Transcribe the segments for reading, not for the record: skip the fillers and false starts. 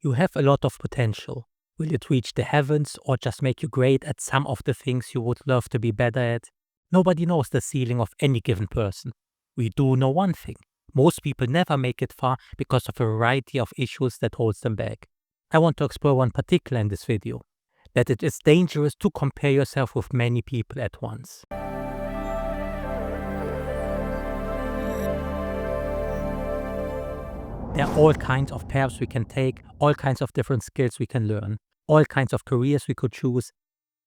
You have a lot of potential. Will it reach the heavens or just make you great at some of the things you would love to be better at? Nobody knows the ceiling of any given person. We do know one thing. Most people never make it far because of a variety of issues that holds them back. I want to explore one particular in this video, that it is dangerous to compare yourself with many people at once. There are all kinds of paths we can take, all kinds of different skills we can learn, all kinds of careers we could choose.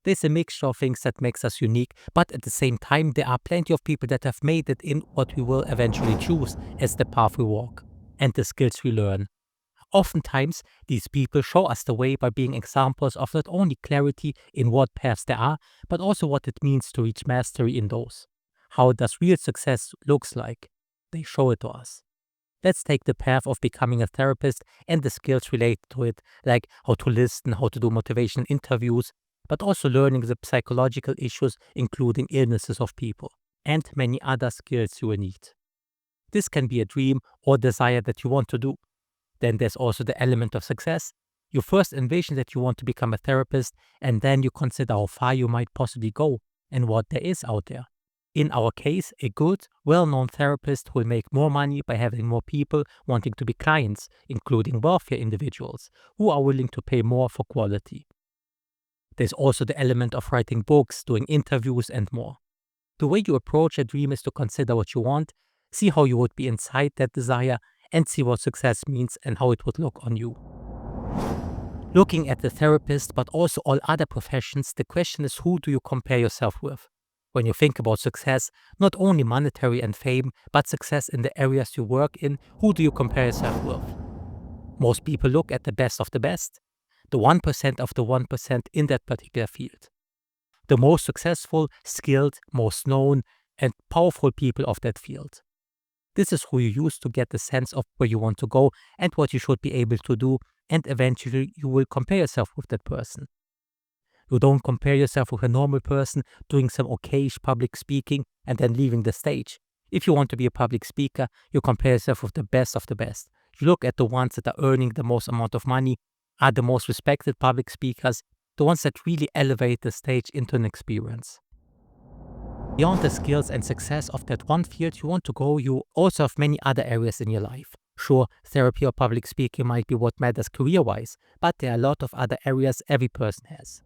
There's a mixture of things that makes us unique, but at the same time, there are plenty of people that have made it in what we will eventually choose as the path we walk and the skills we learn. Oftentimes, these people show us the way by being examples of not only clarity in what paths there are, but also what it means to reach mastery in those. How does real success looks like? They show it to us. Let's take the path of becoming a therapist and the skills related to it, like how to listen, how to do motivational interviews, but also learning the psychological issues, including illnesses of people, and many other skills you will need. This can be a dream or desire that you want to do. Then there's also the element of success. You first envision that you want to become a therapist, and then you consider how far you might possibly go and what there is out there. In our case, a good, well-known therapist will make more money by having more people wanting to be clients, including wealthier individuals who are willing to pay more for quality. There's also the element of writing books, doing interviews, and more. The way you approach a dream is to consider what you want, see how you would be inside that desire, and see what success means and how it would look on you. Looking at the therapist, but also all other professions, the question is, who do you compare yourself with? When you think about success, not only monetary and fame, but success in the areas you work in, who do you compare yourself with? Most people look at the best of the best, the 1% of the 1% in that particular field. The most successful, skilled, most known, and powerful people of that field. This is who you use to get the sense of where you want to go and what you should be able to do, and eventually you will compare yourself with that person. You don't compare yourself with a normal person doing some okayish public speaking and then leaving the stage. If you want to be a public speaker, you compare yourself with the best of the best. You look at the ones that are earning the most amount of money, are the most respected public speakers, the ones that really elevate the stage into an experience. Beyond the skills and success of that one field you want to go, you also have many other areas in your life. Sure, therapy or public speaking might be what matters career-wise, but there are a lot of other areas every person has.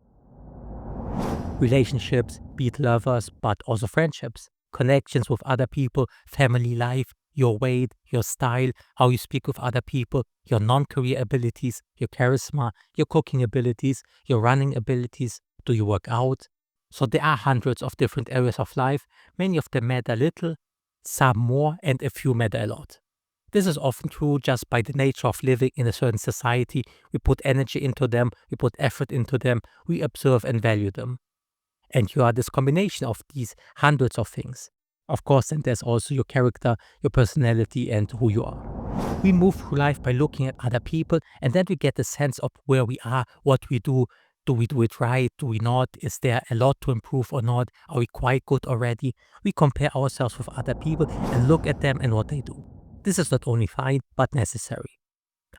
Relationships, be it lovers, but also friendships, connections with other people, family life, your weight, your style, how you speak with other people, your non-career abilities, your charisma, your cooking abilities, your running abilities, do you work out? So there are hundreds of different areas of life, many of them matter little, some more, and a few matter a lot. This is often true just by the nature of living in a certain society. We put energy into them, we put effort into them, we observe and value them. And you are this combination of these hundreds of things. Of course, then there's also your character, your personality, and who you are. We move through life by looking at other people, and then we get a sense of where we are, what we do. Do we do it right? Do we not? Is there a lot to improve or not? Are we quite good already? We compare ourselves with other people and look at them and what they do. This is not only fine, but necessary.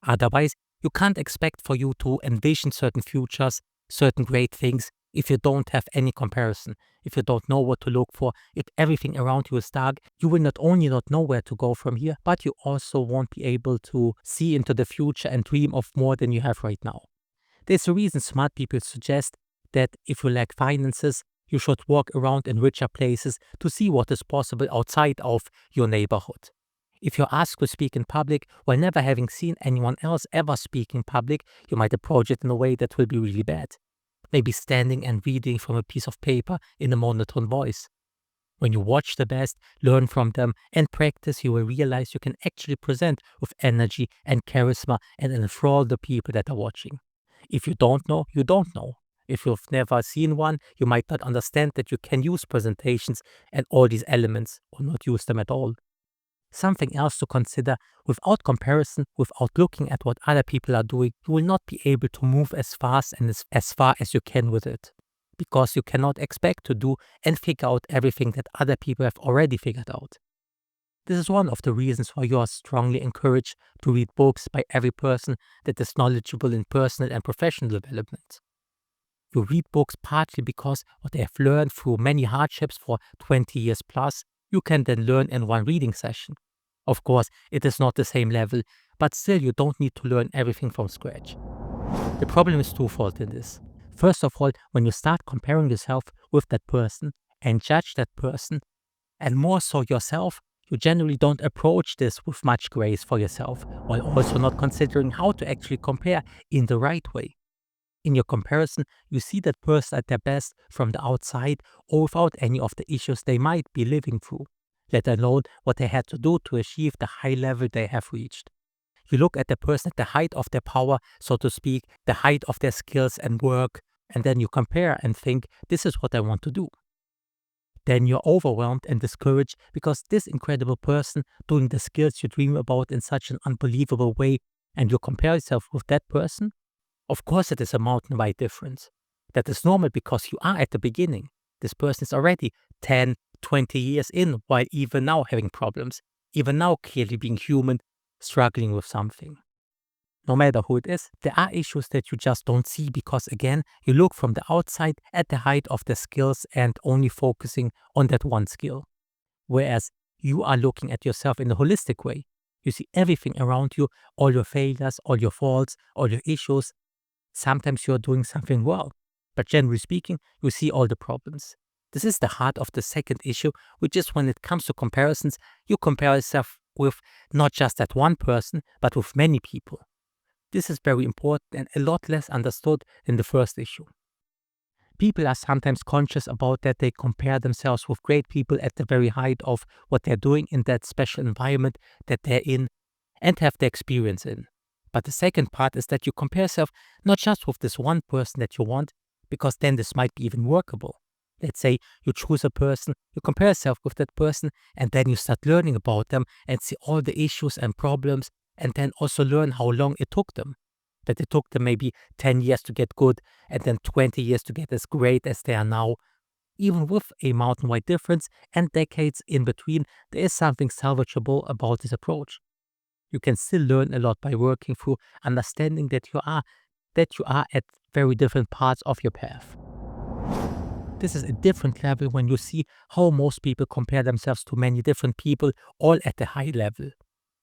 Otherwise, you can't expect for you to envision certain futures, certain great things, if you don't have any comparison, if you don't know what to look for, if everything around you is dark, you will not only not know where to go from here, but you also won't be able to see into the future and dream of more than you have right now. There's a reason smart people suggest that if you lack finances, you should walk around in richer places to see what is possible outside of your neighborhood. If you're asked to speak in public while never having seen anyone else ever speak in public, you might approach it in a way that will be really bad. Maybe standing and reading from a piece of paper in a monotone voice. When you watch the best, learn from them, and practice, you will realize you can actually present with energy and charisma and enthrall the people that are watching. If you don't know, you don't know. If you've never seen one, you might not understand that you can use presentations and all these elements, or not use them at all. Something else to consider, without comparison, without looking at what other people are doing, you will not be able to move as fast and as far as you can with it. Because you cannot expect to do and figure out everything that other people have already figured out. This is one of the reasons why you are strongly encouraged to read books by every person that is knowledgeable in personal and professional development. You read books partly because what they have learned through many hardships for 20 years plus, you can then learn in one reading session. Of course, it is not the same level, but still you don't need to learn everything from scratch. The problem is twofold in this. First of all, when you start comparing yourself with that person and judge that person, and more so yourself, you generally don't approach this with much grace for yourself, while also not considering how to actually compare in the right way. In your comparison, you see that person at their best from the outside or without any of the issues they might be living through, let alone what they had to do to achieve the high level they have reached. You look at the person at the height of their power, so to speak, the height of their skills and work, and then you compare and think, this is what I want to do. Then you're overwhelmed and discouraged because this incredible person doing the skills you dream about in such an unbelievable way, and you compare yourself with that person. Of course, it is a mountain-wide difference. That is normal because you are at the beginning. This person is already 10, 20 years in, while even now having problems, even now clearly being human, struggling with something. No matter who it is, there are issues that you just don't see because, again, you look from the outside at the height of their skills and only focusing on that one skill. Whereas you are looking at yourself in a holistic way. You see everything around you, all your failures, all your faults, all your issues. Sometimes you are doing something well, but generally speaking, you see all the problems. This is the heart of the second issue, which is when it comes to comparisons, you compare yourself with not just that one person, but with many people. This is very important and a lot less understood than the first issue. People are sometimes conscious about that they compare themselves with great people at the very height of what they're doing in that special environment that they're in and have the experience in. But the second part is that you compare yourself not just with this one person that you want, because then this might be even workable. Let's say you choose a person, you compare yourself with that person, and then you start learning about them and see all the issues and problems, and then also learn how long it took them. That it took them maybe 10 years to get good, and then 20 years to get as great as they are now. Even with a mountain-wide difference and decades in between, there is something salvageable about this approach. You can still learn a lot by working through understanding that you are at very different parts of your path. This is a different level when you see how most people compare themselves to many different people, all at a high level.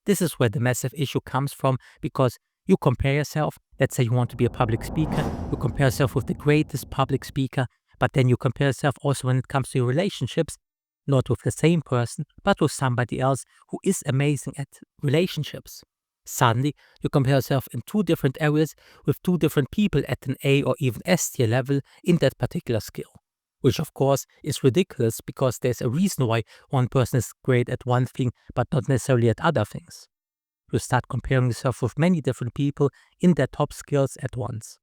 This is where the massive issue comes from, because you compare yourself. Let's say you want to be a public speaker, you compare yourself with the greatest public speaker, but then you compare yourself also when it comes to your relationships, not with the same person, but with somebody else who is amazing at relationships. Suddenly, you compare yourself in two different areas with two different people at an A or even S tier level in that particular skill. Which of course is ridiculous because there's a reason why one person is great at one thing but not necessarily at other things. You start comparing yourself with many different people in their top skills at once.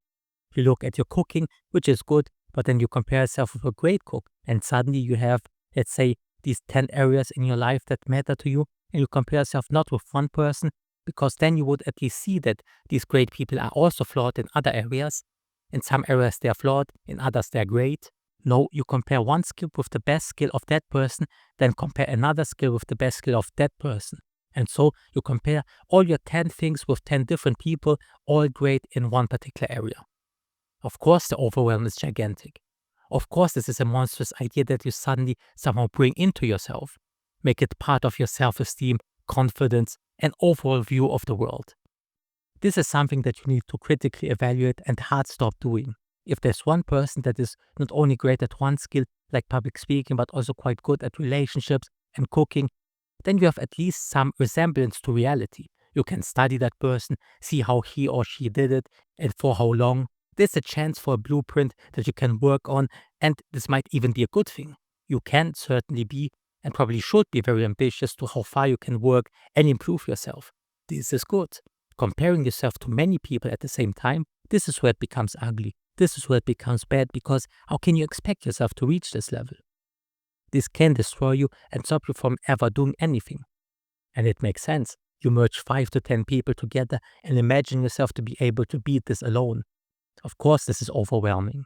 You look at your cooking, which is good, but then you compare yourself with a great cook, and suddenly you have, let's say, these 10 areas in your life that matter to you, and you compare yourself not with one person, because then you would at least see that these great people are also flawed in other areas. In some areas they are flawed, in others they are great. No, you compare one skill with the best skill of that person, then compare another skill with the best skill of that person. And so you compare all your 10 things with 10 different people, all great in one particular area. Of course, the overwhelm is gigantic. Of course, this is a monstrous idea that you suddenly somehow bring into yourself. Make it part of your self-esteem, confidence, and overall view of the world. This is something that you need to critically evaluate and hard stop doing. If there's one person that is not only great at one skill, like public speaking, but also quite good at relationships and cooking, then you have at least some resemblance to reality. You can study that person, see how he or she did it, and for how long. There's a chance for a blueprint that you can work on, and this might even be a good thing. You can certainly be, and probably should be, very ambitious to how far you can work and improve yourself. This is good. Comparing yourself to many people at the same time, this is where it becomes ugly. This is where it becomes bad, because how can you expect yourself to reach this level? This can destroy you and stop you from ever doing anything. And it makes sense. You merge 5 to 10 people together and imagine yourself to be able to beat this alone. Of course, this is overwhelming.